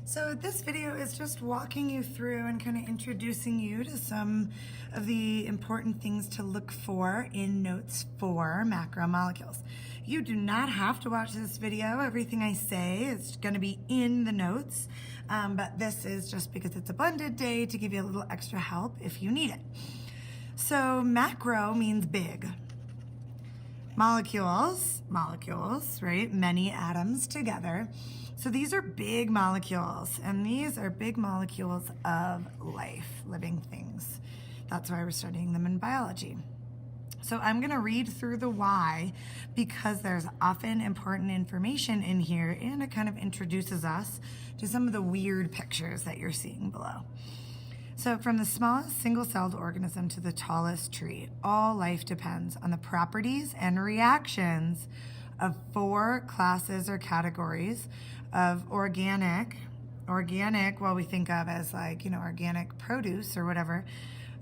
So this video is just walking you through and kind of introducing you to some of the important things to look for in notes for macromolecules. You do not have to watch this video. Everything I say is going to be in the notes, but this is just because it's a blended day to give you a little extra help if you need it. So macro means big. Molecules, right? Many atoms together. So these are big molecules, and these are big molecules of life, living things. That's why we're studying them in biology. So I'm going to read through the why because there's often important information in here, and it kind of introduces us to some of the weird pictures that you're seeing below. So from the smallest single-celled organism to the tallest tree, all life depends on the properties and reactions of 4 classes or categories of organic, well, we think of as organic produce or whatever.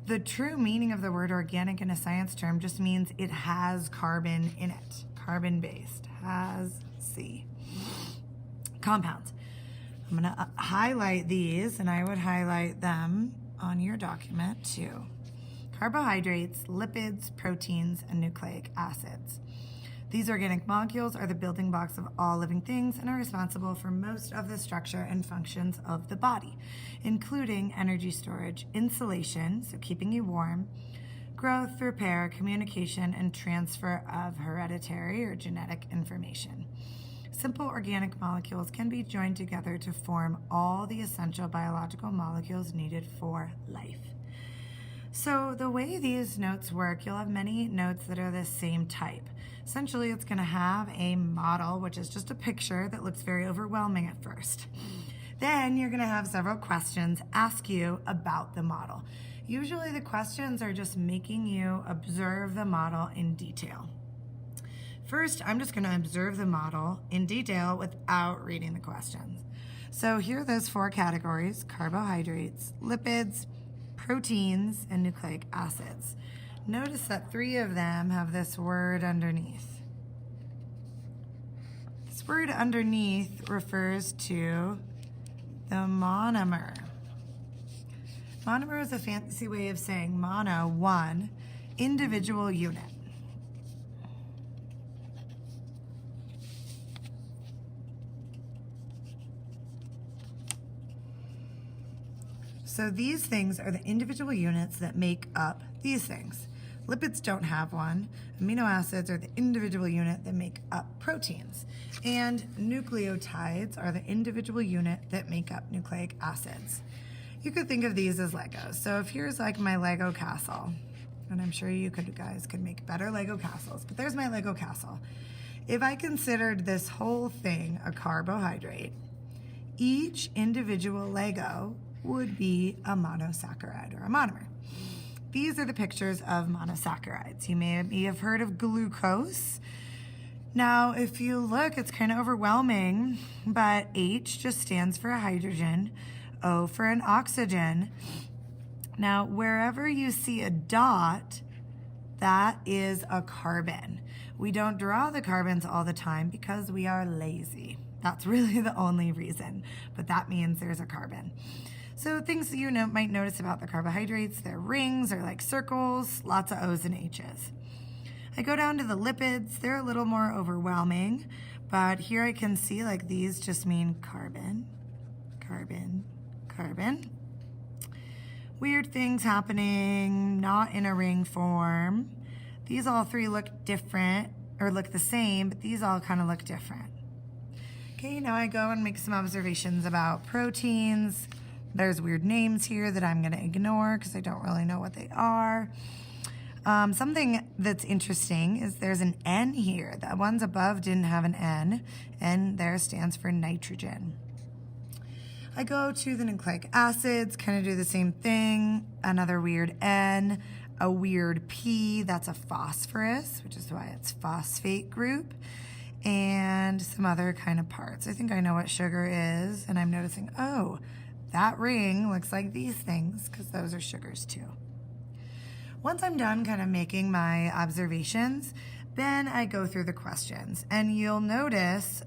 The true meaning of the word organic in a science term just means it has carbon in it, carbon-based, has C. Compounds. I'm going to highlight these, and I would highlight them on your document too. Carbohydrates, lipids, proteins, and nucleic acids. These organic molecules are the building blocks of all living things and are responsible for most of the structure and functions of the body, including energy storage, insulation, so keeping you warm, growth, repair, communication, and transfer of hereditary or genetic information. Simple organic molecules can be joined together to form all the essential biological molecules needed for life. So the way these notes work, you'll have many notes that are the same type. Essentially, it's going to have a model, which is just a picture that looks very overwhelming at first. Then you're going to have several questions ask you about the model. Usually the questions are just making you observe the model in detail. First, I'm just going to observe the model in detail without reading the questions. So here are those 4 categories: carbohydrates, lipids, proteins, and nucleic acids. Notice that 3 of them have this word underneath. This word underneath refers to the monomer. Monomer is a fancy way of saying mono, one, individual unit. So these things are the individual units that make up these things. Lipids don't have one. Amino acids are the individual unit that make up proteins. And nucleotides are the individual unit that make up nucleic acids. You could think of these as Legos. So if here's like my Lego castle, and I'm sure you guys could make better Lego castles, but there's my Lego castle. If I considered this whole thing a carbohydrate, each individual Lego would be a monosaccharide or a monomer. These are the pictures of monosaccharides. You may have heard of glucose. Now, if you look, it's kind of overwhelming, but H just stands for a hydrogen, O for an oxygen. Now, wherever you see a dot, that is a carbon. We don't draw the carbons all the time because we are lazy. That's really the only reason, but that means there's a carbon. So things that you might notice about the carbohydrates, their rings are like circles, lots of O's and H's. I go down to the lipids. They're a little more overwhelming, but here I can see like these just mean carbon, carbon, carbon. Weird things happening, not in a ring form. These all 3 look different or look the same, but these all kind of look different. Okay, now I go and make some observations about proteins. There's weird names here that I'm going to ignore because I don't really know what they are. Something that's interesting is there's an N here. The ones above didn't have an N. N there stands for nitrogen. I go to the nucleic acids, kind of do the same thing. Another weird N, a weird P, that's a phosphorus, which is why it's phosphate group, and some other kind of parts. I think I know what sugar is, and I'm noticing, oh, that ring looks like these things because those are sugars too. Once I'm done kind of making my observations, then I go through the questions. And you'll notice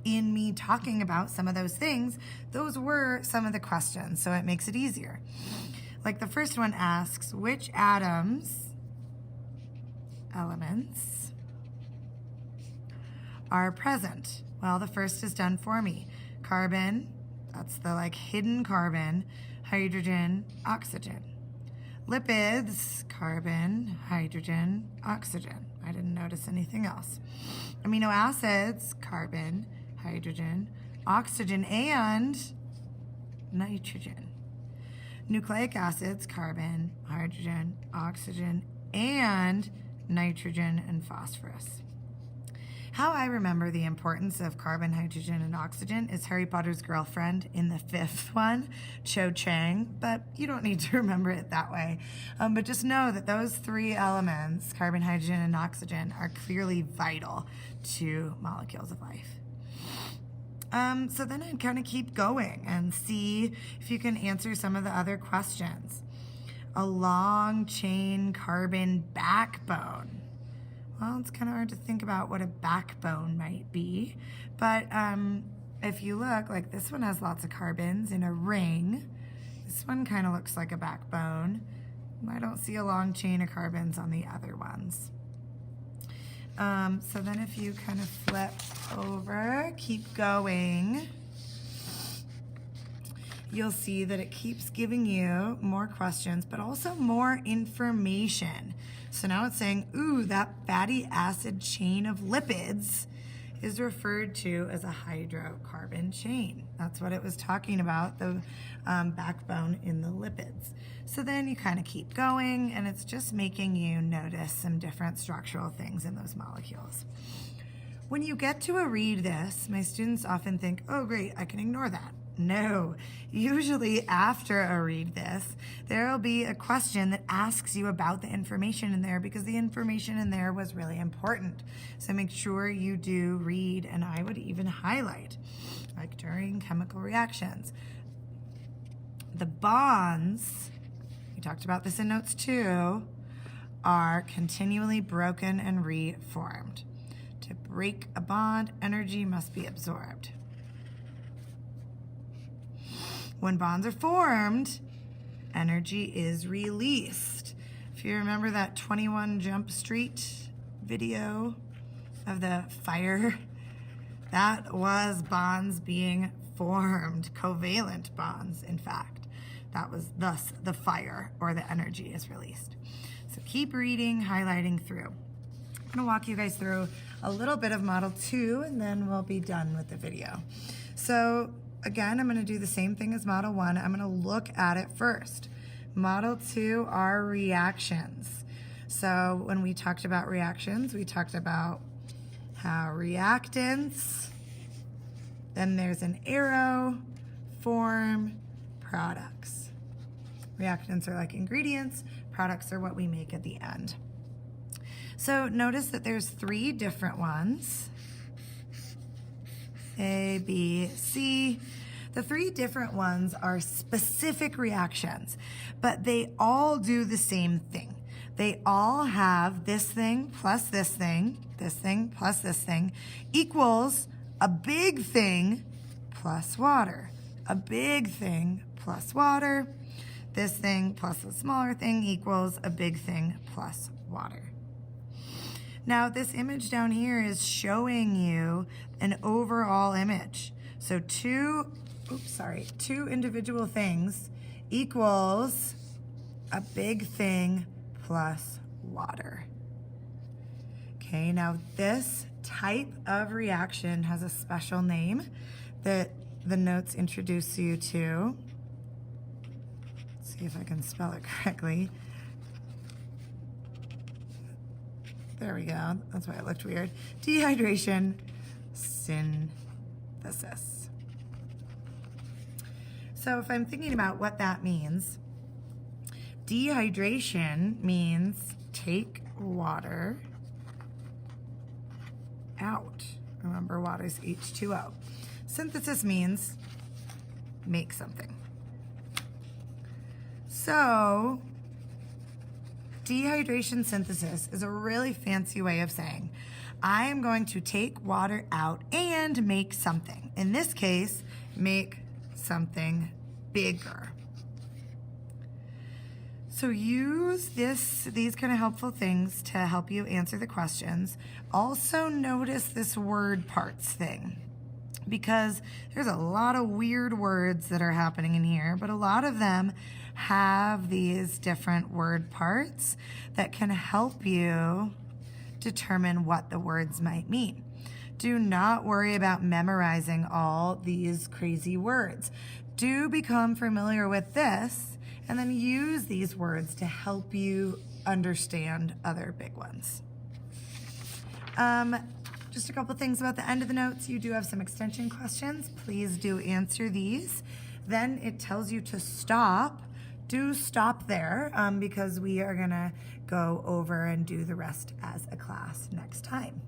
in me talking about some of those things, those were some of the questions, so it makes it easier. Like the first one asks, which elements are present? Well, the first is done for me. Carbon, that's the like hidden carbon, hydrogen, oxygen. Lipids, carbon, hydrogen, oxygen. I didn't notice anything else. Amino acids, carbon, hydrogen, oxygen, and nitrogen. Nucleic acids, carbon, hydrogen, oxygen, and nitrogen and phosphorus. How I remember the importance of carbon, hydrogen, and oxygen is Harry Potter's girlfriend in the fifth one, Cho Chang, but you don't need to remember it that way. But just know that those three elements, carbon, hydrogen, and oxygen, are clearly vital to molecules of life. So then I'd kind of keep going and see if you can answer some of the other questions. A long chain carbon backbone. Well, it's kind of hard to think about what a backbone might be, but if you look, like this one has lots of carbons in a ring. This one kind of looks like a backbone. I don't see a long chain of carbons on the other ones. So then if you kind of flip over, keep going, you'll see that it keeps giving you more questions, but also more information. So now it's saying, ooh, that fatty acid chain of lipids is referred to as a hydrocarbon chain. That's what it was talking about, the backbone in the lipids. So then you kind of keep going, and it's just making you notice some different structural things in those molecules. When you get to a read this, my students often think, oh great, I can ignore that. No, usually after a read this, there will be a question that asks you about the information in there because the information in there was really important. So make sure you do read, and I would even highlight, like during chemical reactions. The bonds, we talked about this in notes too, are continually broken and reformed. To break a bond, energy must be absorbed. When bonds are formed, energy is released. If you remember that 21 Jump Street video of the fire, that was bonds being formed, covalent bonds, in fact. That was thus the fire, or the energy is released. So keep reading, highlighting through. I'm gonna walk you guys through a little bit of Model 2, and then we'll be done with the video. So again, I'm going to do the same thing as Model 1. I'm going to look at it first. Model 2 are reactions. So when we talked about reactions, we talked about how reactants, then there's an arrow, form products. Reactants are like ingredients, products are what we make at the end. So notice that there's three different ones. A, B, C. The three different ones are specific reactions, but they all do the same thing. They all have this thing plus this thing plus this thing equals a big thing plus water. A big thing plus water. This thing plus a smaller thing equals a big thing plus water. Now this image down here is showing you an overall image. So two individual things equals a big thing plus water. Okay, now this type of reaction has a special name that the notes introduce you to. Let's see if I can spell it correctly. There we go. That's why it looked weird. Dehydration synthesis. So if I'm thinking about what that means, dehydration means take water out. Remember, water is H2O. Synthesis means make something. So dehydration synthesis is a really fancy way of saying I am going to take water out and make something. In this case, make something bigger. So use these kind of helpful things to help you answer the questions. Also notice this word parts thing, because there's a lot of weird words that are happening in here, but a lot of them have these different word parts that can help you determine what the words might mean. Do not worry about memorizing all these crazy words. Do become familiar with this and then use these words to help you understand other big ones. Just a couple things about the end of the notes. You do have some extension questions. Please do answer these. Then it tells you to stop. Do stop there because we are going to go over and do the rest as a class next time.